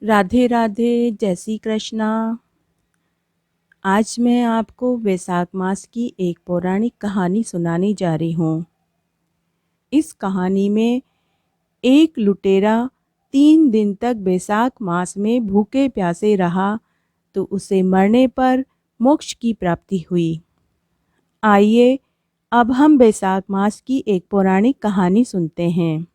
राधे राधे, जय श्री कृष्णा। आज मैं आपको वैशाख मास की एक पौराणिक कहानी सुनाने जा रही हूँ। इस कहानी में एक लुटेरा 3 दिन तक वैशाख मास में भूखे प्यासे रहा तो उसे मरने पर मोक्ष की प्राप्ति हुई। आइए अब हम वैशाख मास की एक पौराणिक कहानी सुनते हैं।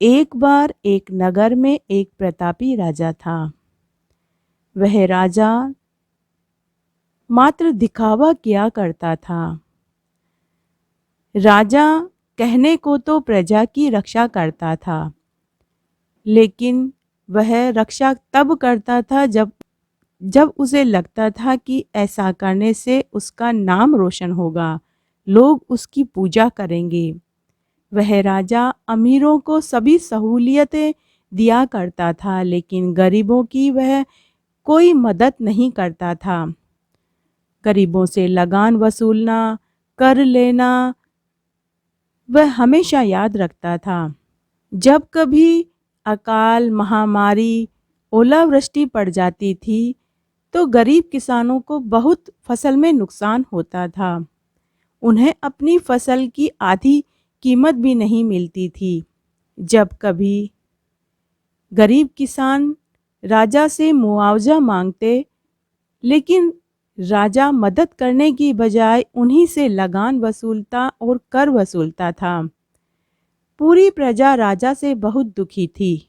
एक बार एक नगर में एक प्रतापी राजा था। वह राजा मात्र दिखावा किया करता था। राजा कहने को तो प्रजा की रक्षा करता था, लेकिन वह रक्षा तब करता था जब उसे लगता था कि ऐसा करने से उसका नाम रोशन होगा, लोग उसकी पूजा करेंगे। वह राजा अमीरों को सभी सहूलियतें दिया करता था, लेकिन गरीबों की वह कोई मदद नहीं करता था। गरीबों से लगान वसूलना, कर लेना वह हमेशा याद रखता था। जब कभी अकाल, महामारी, ओलावृष्टि पड़ जाती थी तो गरीब किसानों को बहुत फसल में नुकसान होता था। उन्हें अपनी फसल की आधी कीमत भी नहीं मिलती थी। जब कभी गरीब किसान राजा से मुआवजा मांगते, लेकिन राजा मदद करने की बजाय उन्हीं से लगान वसूलता और कर वसूलता था। पूरी प्रजा राजा से बहुत दुखी थी,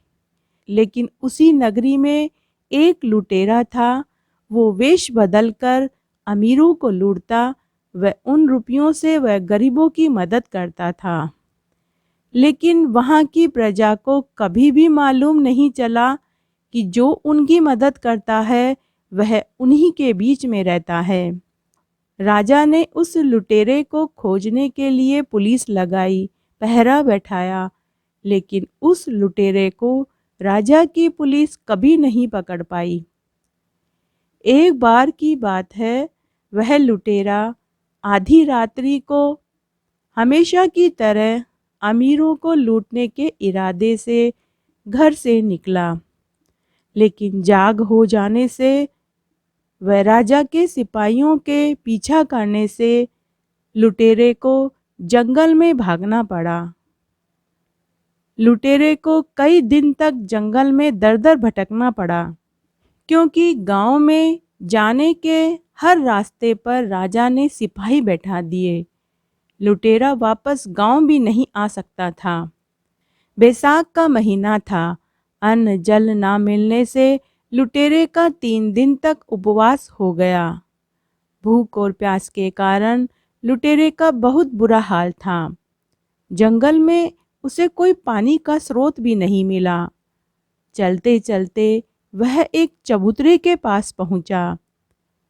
लेकिन उसी नगरी में एक लुटेरा था। वो वेश बदलकर अमीरों को लूटता, वह उन रुपयों से वह गरीबों की मदद करता था। लेकिन वहाँ की प्रजा को कभी भी मालूम नहीं चला कि जो उनकी मदद करता है वह उन्हीं के बीच में रहता है। राजा ने उस लुटेरे को खोजने के लिए पुलिस लगाई, पहरा बैठाया, लेकिन उस लुटेरे को राजा की पुलिस कभी नहीं पकड़ पाई। एक बार की बात है, वह लुटेरा आधी रात्रि को हमेशा की तरह अमीरों को लूटने के इरादे से घर से निकला, लेकिन जाग हो जाने से वह राजा के सिपाहियों के पीछा करने से लुटेरे को जंगल में भागना पड़ा। लुटेरे को कई दिन तक जंगल में दर दर भटकना पड़ा, क्योंकि गांव में जाने के हर रास्ते पर राजा ने सिपाही बैठा दिए। लुटेरा वापस गांव भी नहीं आ सकता था। बैसाख का महीना था। अन्न जल ना मिलने से लुटेरे का 3 दिन तक उपवास हो गया। भूख और प्यास के कारण लुटेरे का बहुत बुरा हाल था। जंगल में उसे कोई पानी का स्रोत भी नहीं मिला। चलते चलते वह एक चबूतरे के पास पहुंचा,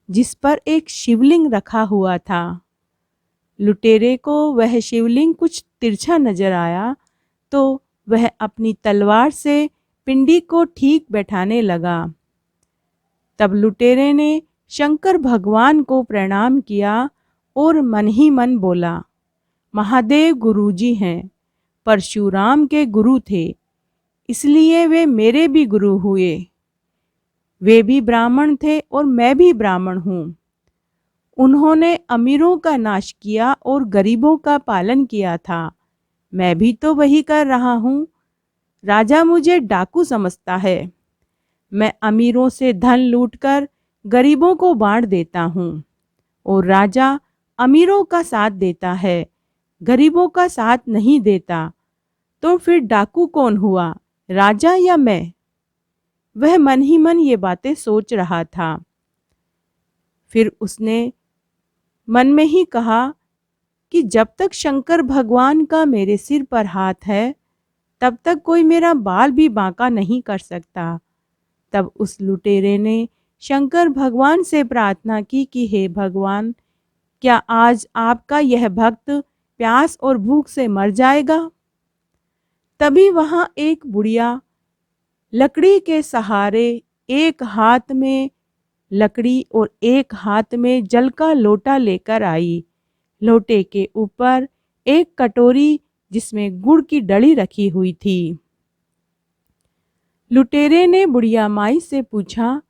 जिस पर एक शिवलिंग रखा हुआ था। लुटेरे को वह शिवलिंग कुछ तिरछा नजर आया तो वह अपनी तलवार से पिंडी को ठीक बैठाने लगा। तब लुटेरे ने शंकर भगवान को प्रणाम किया और मन ही मन बोला, महादेव गुरुजी हैं, परशुराम के गुरु थे, इसलिए वे मेरे भी गुरु हुए। वे भी ब्राह्मण थे और मैं भी ब्राह्मण हूँ। उन्होंने अमीरों का नाश किया और गरीबों का पालन किया था। मैं भी तो वही कर रहा हूँ। राजा मुझे डाकू समझता है। मैं अमीरों से धन लूटकर गरीबों को बांट देता हूँ और राजा अमीरों का साथ देता है, गरीबों का साथ नहीं देता। तो फिर डाकू कौन हुआ, राजा या मैं? वह मन ही मन ये बातें सोच रहा था। फिर उसने मन में ही कहा कि जब तक शंकर भगवान का मेरे सिर पर हाथ है, तब तक कोई मेरा बाल भी बांका नहीं कर सकता। तब उस लुटेरे ने शंकर भगवान से प्रार्थना की कि हे भगवान, क्या आज आपका यह भक्त प्यास और भूख से मर जाएगा? तभी वहां एक बुढ़िया लकड़ी के सहारे, एक हाथ में लकड़ी और एक हाथ में जल का लोटा लेकर आई। लोटे के ऊपर एक कटोरी जिसमें गुड़ की डली रखी हुई थी। लुटेरे ने बुढ़िया माई से पूछा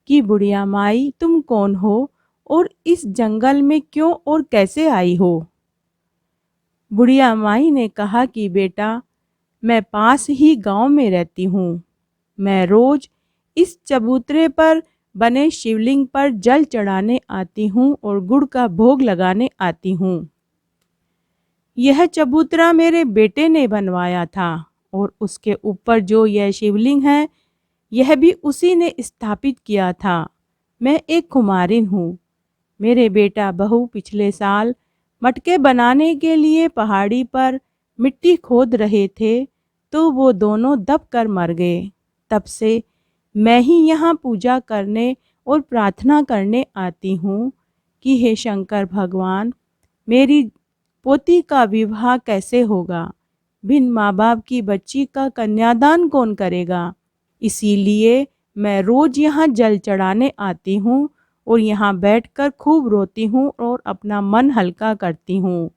कि बुढ़िया माई तुम कौन हो और इस जंगल में क्यों और कैसे आई हो। बुढ़िया माई ने कहा कि बेटा, मैं पास ही गांव में रहती हूँ। मैं रोज इस चबूतरे पर बने शिवलिंग पर जल चढ़ाने आती हूँ और गुड़ का भोग लगाने आती हूँ। यह चबूतरा मेरे बेटे ने बनवाया था और उसके ऊपर जो यह शिवलिंग है यह भी उसी ने स्थापित किया था। मैं एक कुमारिन हूँ। मेरे बेटा बहू पिछले साल मटके बनाने के लिए पहाड़ी पर मिट्टी खोद रहे थे तो वो दोनों दब कर मर गए। तब से मैं ही यहाँ पूजा करने और प्रार्थना करने आती हूँ कि हे शंकर भगवान, मेरी पोती का विवाह कैसे होगा। बिन माँ बाप की बच्ची का कन्यादान कौन करेगा। इसीलिए मैं रोज यहाँ जल चढ़ाने आती हूँ और यहाँ बैठकर खूब रोती हूँ और अपना मन हल्का करती हूँ।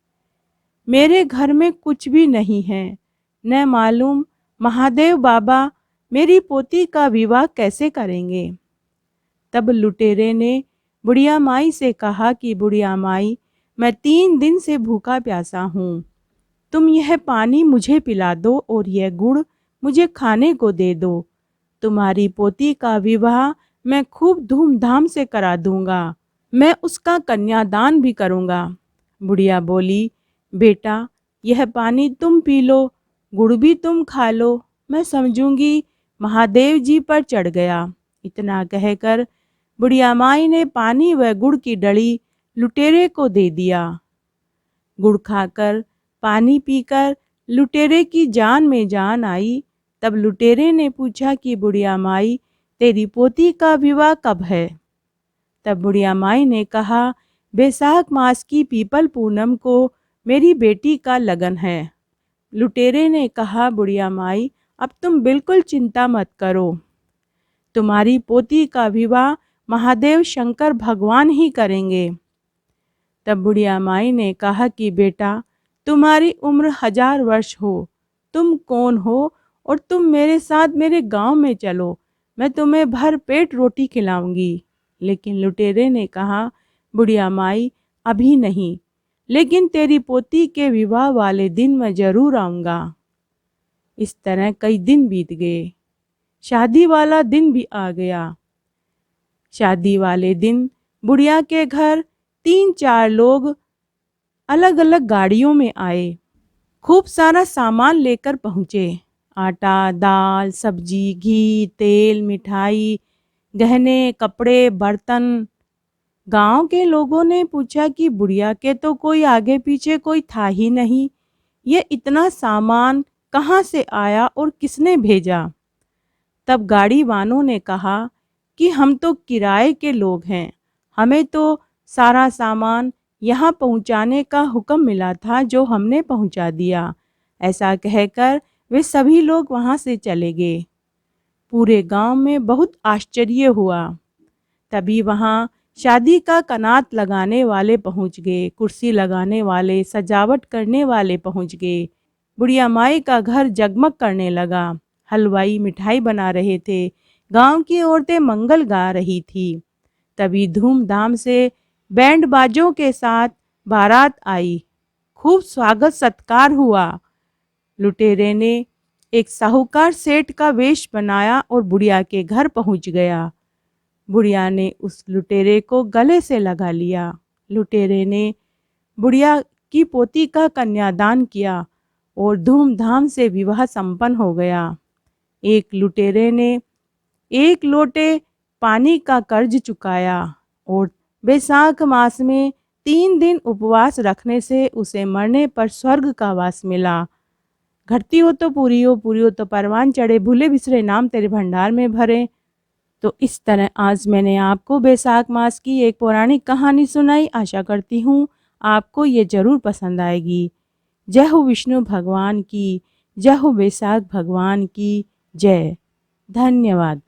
मेरे घर में कुछ भी नहीं है, न मालूम महादेव बाबा मेरी पोती का विवाह कैसे करेंगे। तब लुटेरे ने बुढ़िया माई से कहा कि बुढ़िया माई, मैं 3 दिन से भूखा प्यासा हूँ। तुम यह पानी मुझे पिला दो और यह गुड़ मुझे खाने को दे दो। तुम्हारी पोती का विवाह मैं खूब धूमधाम से करा दूंगा। मैं उसका कन्यादान भी करूंगा। बुढ़िया बोली, बेटा, यह पानी तुम पी लो, गुड़ भी तुम खा लो। मैं समझूंगी महादेव जी पर चढ़ गया। इतना कहकर बुढ़िया माई ने पानी व गुड़ की डली लुटेरे को दे दिया। गुड़ खाकर, पानी पीकर लुटेरे की जान में जान आई। तब लुटेरे ने पूछा कि बुढ़िया माई, तेरी पोती का विवाह कब है। तब बुढ़िया माई ने कहा, बैसाख मास की पीपल पूनम को मेरी बेटी का लगन है। लुटेरे ने कहा, बुढ़िया माई, अब तुम बिल्कुल चिंता मत करो। तुम्हारी पोती का विवाह महादेव शंकर भगवान ही करेंगे। तब बुढ़िया माई ने कहा कि बेटा, तुम्हारी उम्र 1000 वर्ष हो। तुम कौन हो और तुम मेरे साथ मेरे गांव में चलो, मैं तुम्हें भर पेट रोटी खिलाऊंगी। लेकिन लुटेरे ने कहा, बुढ़िया माई, अभी नहीं, लेकिन तेरी पोती के विवाह वाले दिन मैं जरूर आऊँगा। इस तरह कई दिन बीत गए। शादी वाला दिन भी आ गया। शादी वाले दिन बुढ़िया के घर 3-4 लोग अलग अलग गाड़ियों में आए। खूब सारा सामान लेकर पहुँचे। आटा, दाल, सब्जी, घी, तेल, मिठाई, गहने, कपड़े, बर्तन। गांव के लोगों ने पूछा कि बुढ़िया के तो कोई आगे पीछे कोई था ही नहीं, ये इतना सामान कहाँ से आया और किसने भेजा। तब गाड़ी वालों ने कहा कि हम तो किराए के लोग हैं, हमें तो सारा सामान यहाँ पहुँचाने का हुक्म मिला था जो हमने पहुँचा दिया। ऐसा कहकर वे सभी लोग वहाँ से चले गए। पूरे गांव में बहुत आश्चर्य हुआ। तभी वहाँ शादी का कनात लगाने वाले पहुँच गए, कुर्सी लगाने वाले, सजावट करने वाले पहुँच गए। बुढ़िया माई का घर जगमग करने लगा। हलवाई मिठाई बना रहे थे। गांव की औरतें मंगल गा रही थी। तभी धूमधाम से बैंड बाजों के साथ बारात आई। खूब स्वागत सत्कार हुआ। लुटेरे ने एक साहूकार सेठ का वेश बनाया और बुढ़िया के घर पहुंच गया। बुढ़िया ने उस लुटेरे को गले से लगा लिया। लुटेरे ने बुढ़िया की पोती का कन्यादान किया और धूमधाम से विवाह संपन्न हो गया। एक लुटेरे ने 1 लोटे पानी का कर्ज चुकाया और बैसाख मास में 3 दिन उपवास रखने से उसे मरने पर स्वर्ग का वास मिला। घटती हो तो पूरी हो, पूरी हो तो परवान चढ़े, भूले बिसरे नाम तेरे भंडार में भरे। तो इस तरह आज मैंने आपको बैसाख मास की एक पौराणिक कहानी सुनाई। आशा करती हूँ आपको ये ज़रूर पसंद आएगी। जय हो विष्णु भगवान की, जय हो बैसाख भगवान की जय। धन्यवाद।